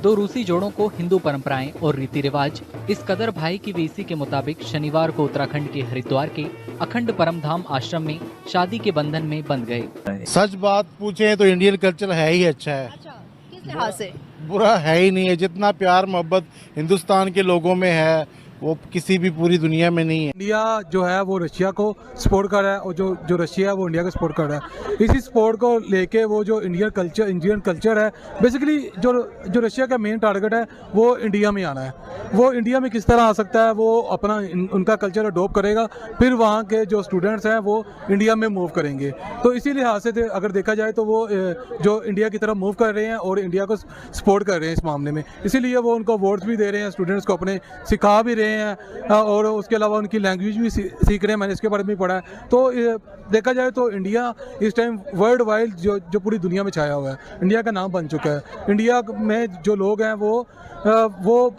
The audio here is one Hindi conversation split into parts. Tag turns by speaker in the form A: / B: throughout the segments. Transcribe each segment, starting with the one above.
A: दो रूसी जोड़ों को हिंदू परंपराएं और रीति रिवाज इस कदर भाई की वेसी के मुताबिक शनिवार को उत्तराखंड के हरिद्वार के अखंड परमधाम आश्रम में शादी के बंधन में बंध गए।
B: सच बात पूछे तो इंडियन कल्चर है ही अच्छा है।
C: अच्छा, किस लिहाज से?
B: बुरा है ही नहीं है। जितना प्यार मोहब्बत हिंदुस्तान के लोगों में है वो किसी भी पूरी दुनिया में नहीं है।
D: इंडिया जो है वो रशिया को सपोर्ट कर रहा है और जो रशिया है वो इंडिया को सपोर्ट कर रहा है। इसी सपोर्ट को लेके वो जो इंडियन कल्चर है बेसिकली जो रशिया का मेन टारगेट है वो इंडिया में आना है। वो इंडिया में किस तरह आ सकता है, वो अपना उनका कल्चर अडोप्ट करेगा, फिर वहाँ के जो स्टूडेंट्स हैं वो इंडिया में मूव करेंगे। तो इसी लिहाज से अगर देखा जाए तो वो जो इंडिया की तरफ मूव कर रहे हैं और इंडिया को सपोर्ट कर रहे हैं इस मामले में, इसीलिए वो उनको वोट्स भी दे रहे हैं, स्टूडेंट्स को अपने सिखा भी रहे हैं और उसके अलावा उनकी लैंग्वेज भी सीख रहे हैं। मैंने इसके बारे में पढ़ा है। तो देखा जाए तो इंडिया इस टाइम वर्ल्ड वाइड जो पूरी दुनिया में छाया हुआ है, इंडिया का नाम बन चुका है। इंडिया में जो लोग हैं वो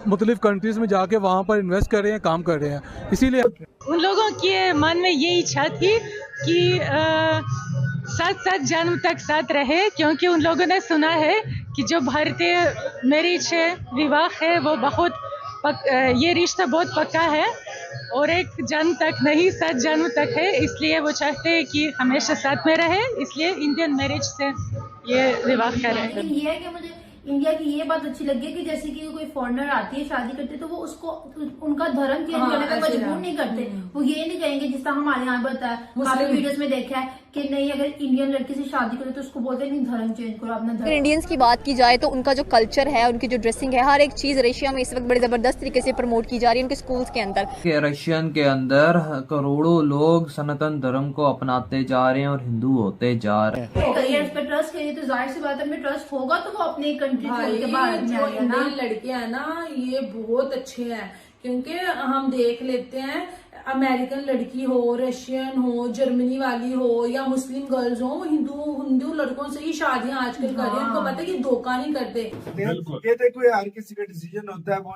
D: मुख्तलिफ कंट्रीज़ में जाके वहाँ पर इन्वेस्ट कर रहे हैं, काम कर रहे हैं। इसीलिए
E: उन लोगों के मन में ये इच्छा थी कि साथ जन्म तक साथ रहे, क्योंकि उन लोगों ने सुना है कि जो भारतीय मैरिज है, विवाह है, वो ये रिश्ता बहुत पक्का है और एक जन्म तक नहीं 7 जन्म तक है। इसलिए वो चाहते हैं कि हमेशा साथ में रहे, इसलिए इंडियन मैरिज से ये विवाह करें।
F: लेकिन ये है कि मुझे इंडिया की ये बात अच्छी लगी है कि जैसे कि कोई फॉरेनर आती है शादी करते तो वो उसको उनका धर्म चेंज करने में मजबूर नहीं करते। वो ये नहीं कहेंगे जिस तरह हमारे यहाँ बताया, काफी वीडियोस में देखा है कि नहीं अगर इंडियन लड़की से शादी करे तो उसको बोलते नहीं धर्म चेंज करो, अपना धर्म।
C: इंडियंस की बात की जाए तो उनका जो कल्चर है, उनकी जो ड्रेसिंग है, हर एक चीज रशिया में इस वक्त बड़े जबरदस्त तरीके से प्रमोट की जा रही है उनके स्कूल्स के अंदर।
G: रशियन के अंदर करोड़ों लोग सनातन धर्म को अपनाते जा रहे हैं और हिंदू होते जा रहे हैं।
F: अगर इस पर ट्रस्ट करिए तो जाहिर सी बात है, ट्रस्ट होगा तो वो अपनी कंट्री छोड़ के बाहर
H: जो इंडियन लड़कियां हैं ना ये बहुत अच्छे हैं, क्योंकि हम देख लेते हैं अमेरिकन लड़की हो, रशियन हो, जर्मनी वाली हो या मुस्लिम गर्ल्स हो, हिंदू लड़कों से ही शादियां आजकल कर रही हैं। उनको पता है कि धोखा नहीं करते।
I: ये देखो हर किसी का डिसीजन होता है, वो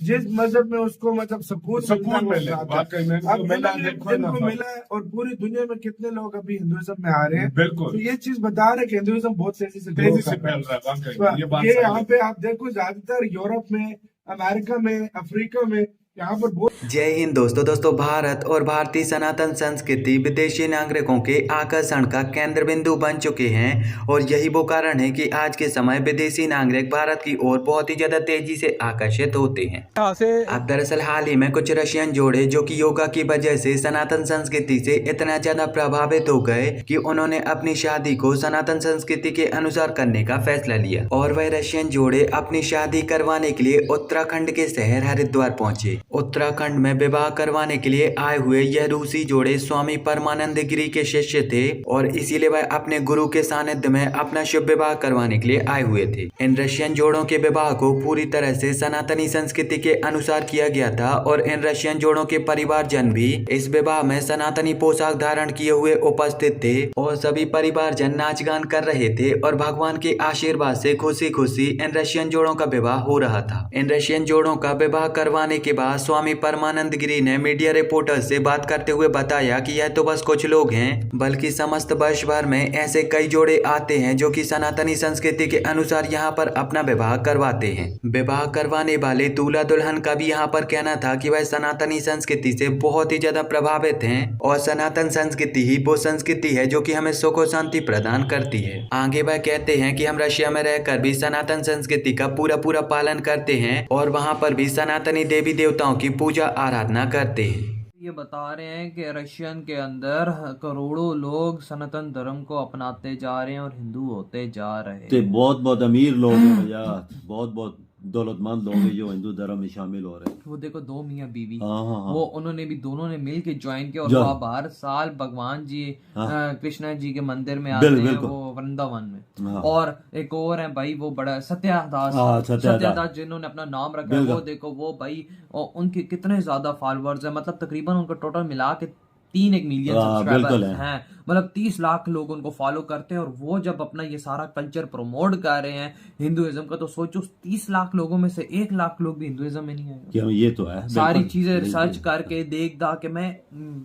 I: जिस मजहब में उसको मतलब सुकून मिले। इनको मिला है और पूरी दुनिया में कितने लोग अभी हिंदुइज्म में आ रहे हैं। बिल्कुल, तो ये चीज बता रहे कि हिंदुइज्म बहुत तेजी से फैल रहा है। ये यहाँ पे आप देखो ज्यादातर यूरोप में, अमेरिका में, अफ्रीका में यहाँ पर बहुत।
J: जय हिंद दोस्तों, भारत और भारतीय सनातन संस्कृति विदेशी नागरिकों के आकर्षण का केंद्र बिंदु बन चुके हैं और यही वो कारण है कि आज के समय विदेशी नागरिक भारत की ओर बहुत ही ज्यादा तेजी से आकर्षित होते हैं। अब दरअसल हाल ही में कुछ रशियन जोड़े जो कि योगा की वजह से सनातन संस्कृति से इतना ज्यादा प्रभावित हो गए कि उन्होंने अपनी शादी को सनातन संस्कृति के अनुसार करने का फैसला लिया और वह रशियन जोड़े अपनी शादी करवाने के लिए उत्तराखंड के शहर हरिद्वार पहुंचे। उत्तराखंड में विवाह करवाने के लिए आए हुए यह रूसी जोड़े स्वामी परमानंद गिरी के शिष्य थे और इसीलिए वह अपने गुरु के सानिध्य में अपना शुभ विवाह करवाने के लिए आए हुए थे। इन रशियन जोड़ों के विवाह को पूरी तरह से सनातनी संस्कृति के अनुसार किया गया था और इन रशियन जोड़ों के परिवारजन भी इस विवाह में सनातनी पोशाक धारण किए हुए उपस्थित थे और सभी परिवारजन नाच गान कर रहे थे और भगवान के आशीर्वाद से खुशी खुशी इन रशियन जोड़ों का विवाह हो रहा था। इन रशियन जोड़ों का विवाह करवाने के बाद स्वामी परमानंद गिरी ने मीडिया रिपोर्टर से बात करते हुए बताया कि यह तो बस कुछ लोग हैं, बल्कि समस्त वर्ष भर में ऐसे कई जोड़े आते हैं जो कि सनातनी संस्कृति के अनुसार यहाँ पर अपना विवाह करवाते हैं। विवाह करवाने वाले दूल्हा दुल्हन का भी यहाँ पर कहना था कि वह सनातनी संस्कृति से बहुत ही ज्यादा प्रभावित हैं और सनातन संस्कृति ही वो संस्कृति है जो कि हमें सुख और शांति प्रदान करती है। आगे वह कहते हैं कि हम रशिया में रहकर भी सनातन संस्कृति का पूरा पालन करते हैं और वहाँ पर भी सनातनी देवी देवताओं की पूजा आराधना करते हैं।
G: ये बता रहे हैं कि रशियन के अंदर करोड़ों लोग सनातन धर्म को अपनाते जा रहे हैं और हिंदू होते जा रहे हैं।
K: बहुत अमीर लोग हैं भैया, बहुत दौलतमंद लोग हैं जो हिंदू धर्म में शामिल हो रहे हैं।
G: वो देखो 2 मियाँ बीवी,
K: हाँ।
G: वो उन्होंने भी दोनों ने मिल के ज्वाइन किया और वहाँ हर साल भगवान जी कृष्णा जी के मंदिर में आते हैं, वो वृंदावन में। और एक और है भाई, वो बड़ा सत्यादास जिन्होंने अपना नाम रखा है, वो देखो वो भाई उनके कितने ज्यादा फॉलोअर्स है, मतलब तकरीबन उनका टोटल मिला के 3 मिलियन
K: बिल्कुल
G: सब्सक्राइबर्स हैं, मतलब 30 लाख लोग उनको फॉलो करते हैं, और वो जब अपना ये सारा कल्चर प्रमोट कर रहे हैं हिंदुइज्म का, तो सोचो 30 लाख लोगों में से 1 लाख लोग भी हिंदुइज्म में नहीं है।
K: क्या ये तो है,
G: सारी चीजें रिसर्च करके देख दा के मैं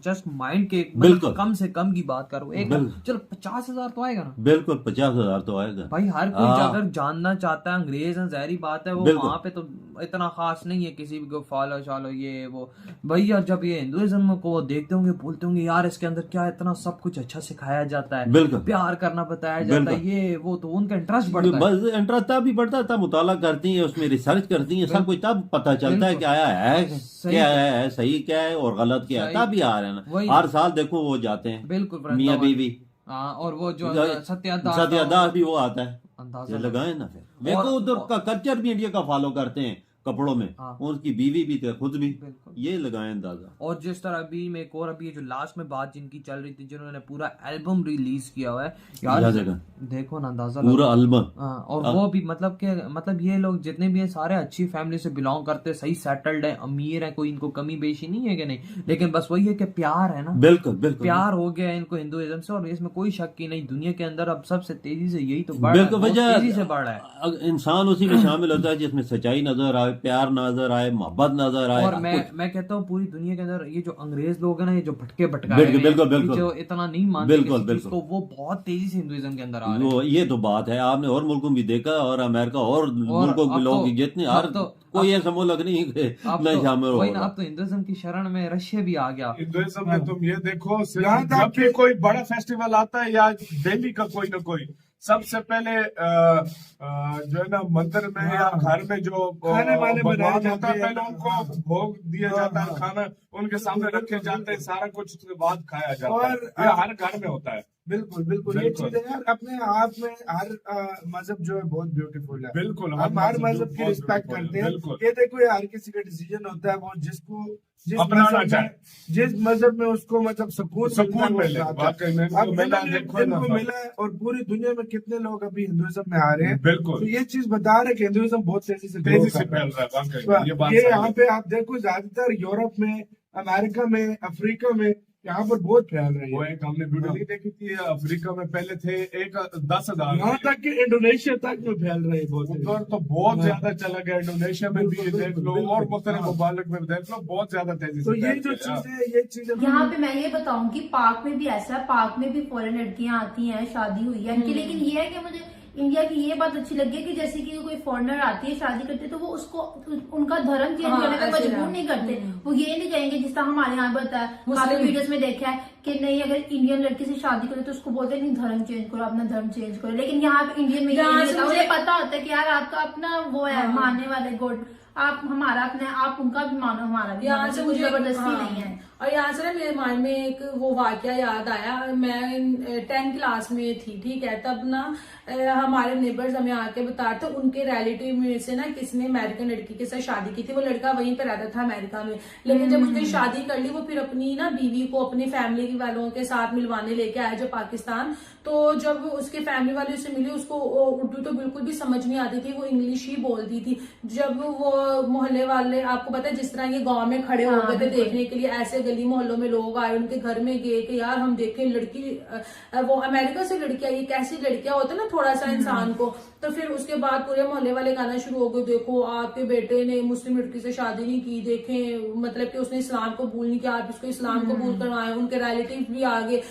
G: जस्ट माइंड के
K: बिल्कुल
G: कम से कम की बात करूँ, एक चलो 50,000 तो आएगा ना,
K: बिल्कुल 50,000 तो आएगा
G: भाई। हर कोई अगर जानना चाहता है अंग्रेज है, ज़ाहिर बात है वो वहाँ पे तो इतना खास नहीं है किसी को फॉलो शालो ये वो। भैया जब ये हिंदुइज्म को वो देखते होंगे बोलते होंगे यार इसके अंदर क्या इतना सब कुछ अच्छा सिखाया जाता है, प्यार करना बताया जाता है, ये वो, तो उनका इंटरेस्ट बढ़ता है।
K: बस इंटरेस्ट तभी बढ़ता है, तब मुताला करती है, उसमें रिसर्च करती है, सब कुछ तब पता चलता है क्या है क्या है सही क्या है और गलत क्या है, तभी आ रहे हैं ना। हर साल देखो वो जाते हैं, बिल्कुल मियाँ बीवी,
G: और वो जो
K: सत्यादास भी वो आता है, अंदाजा लगाए ना। फिर देखो उधर का कल्चर भी इंडिया का फॉलो करते हैं कपड़ों में, उनकी बीवी भी थे, खुद भी, ये लगाए अंदाजा।
G: और जिस तरह अभी में एक और अभी जो लास्ट में बात जिनकी चल रही थी, जिन्होंने पूरा एल्बम रिलीज किया हुआ है यार, देखो ना अंदाजा
K: पूरा एल्बम,
G: और वो भी मतलब ये लोग जितने भी हैं सारे अच्छी फैमिली से बिलोंग करते, सही सेटल्ड है, अमीर है, कोई इनको कमी बेशी नहीं है कि नहीं, लेकिन बस वही है कि प्यार है ना,
K: बिल्कुल बिल्कुल
G: प्यार हो गया इनको हिंदुइज्म से, और इसमें कोई शक ही नहीं। दुनिया के अंदर अब सबसे तेजी से यही तो बढ़ रहा है, तेजी से बढ़ रहा है।
K: इंसान उसी में शामिल होता है जिसमें सच्चाई नजर आए, प्यार नजर आए, मोहब्बत नजर आए।
G: और मैं कहता हूँ पूरी दुनिया के अंदर ये जो अंग्रेज लोग हैं ना, ये जो भटके भटकाए जो इतना नहीं मानते तो वो बहुत तेजी से हिंदुइज्म के अंदर आ रहे हैं।
K: ये तो बात है, आपने और मुल्कों भी देखा, और अमेरिका और मुल्कों के लोग जितने कोई ऐसा मुल्क नहीं नहीं शामिल हो।
G: अब तो हिंदुइज्म की शरण में रशिया भी आ गया।
I: हिंदुइज्म में तुम ये देखो, जब भी कोई बड़ा फेस्टिवल आता है या डेली का कोई ना कोई, सबसे पहले जो है ना मंदिर में या घर में जो खाने वाले बनाए जाते हैं, पहले उनको भोग दिया जाता है, खाना उनके सामने रखे जाते हैं, सारा कुछ उसके बाद खाया जाता है, और हर घर में होता है। बिल्कुल बिल्कुल, ये चीज है यार, अपने आप में हर मजहब जो है बहुत ब्यूटीफुल है। बिल्कुल, हम हर मजहब की रिस्पेक्ट करते हैं। ये देखो, ये हर किसी का डिसीजन होता है, वो जिसको जिस मजहब में उसको मतलब सुकून मिले, इनको मिला है। और पूरी दुनिया में कितने लोग अभी हिंदुइज्म में आ रहे हैं, बिल्कुल, तो ये चीज बता रहे कि हिंदुइज्म बहुत तेजी से फैल रहा है। ये यहाँ पे आप देखो, ज्यादातर यूरोप में, अमेरिका में, अफ्रीका में यहाँ पर बहुत फैल रही है। वो एक हमने वीडियो नहीं देखी थी, अफ्रीका में पहले थे 10,000, यहाँ तक कि इंडोनेशिया तक में फैल रही है बहुत, उधर तो बहुत ज्यादा चला गया। इंडोनेशिया में भी देख लो, और मुख्तलिफ मुबालिक में देख लो, बहुत ज्यादा तेजी से। तो ये जो चीजें
F: यहाँ पे मैं ये बताऊँ कि पाक में भी ऐसा है, पाक में भी फॉरेन लड़कियां आती हैं, शादी हुई है इनकी, लेकिन ये है कि मुझे इंडिया की ये बात अच्छी लगी कि जैसे कि कोई फॉरेनर आती है शादी करते तो वो उसको उनका धर्म चेंज करने का मजबूर नहीं करते। वो ये नहीं कहेंगे जिस तरह हमारे यहाँ बताया, काफी वीडियोस में देखा है कि नहीं, अगर इंडियन लड़की से शादी करे तो उसको बोलते नहीं धर्म चेंज करो, अपना धर्म चेंज करो। लेकिन यहाँ पे इंडियन में मुझे पता होता है कि यार आपका अपना वो है मानने वाले गॉड, आप हमारा अपने, आप उनका भी मानो, हमारा भी, यहाँ से मुझे जबरदस्ती नहीं है।
H: और यहाँ से ना मेरे माइंड में एक वो वाकया याद आया, मैं 10th क्लास में थी, ठीक है, तब ना हमारे नेबर्स हमें आके बता रहे थे उनके रिलेटिव में से ना किसी ने अमेरिकन लड़की के साथ शादी की थी। वो लड़का वहीं पे रहता था अमेरिका में, लेकिन जब उसने शादी कर ली, वो फिर अपनी ना बीवी को अपनी फैमिली वालों के साथ मिलवाने लेके आया जो पाकिस्तान। तो जब उसके फैमिली वाले से मिले, उसको उर्दू तो बिल्कुल भी समझ नहीं आती थी, वो इंग्लिश ही बोलती थी। जब वो मोहल्ले वाले, आपको पता है जिस तरह ये गाँव में खड़े हो गए थे देखने के लिए, ऐसे गली मोहल्लों में लोग आए, उनके घर में गए कि यार हम देखें लड़की, वो अमेरिका से लड़की आई, कैसी लड़कियां होती है ना थोड़ा सा इंसान को। तो फिर उसके बाद पूरे मोहल्ले वाले गाना शुरू हो गए, देखो आपके बेटे ने मुस्लिम लड़की से शादी नहीं की, देखें मतलब कि उसने इस्लाम को कबूल नहीं किया, आप उसको इस्लाम कबूल करवाएं। उनके रिलेटिव भी आ गए।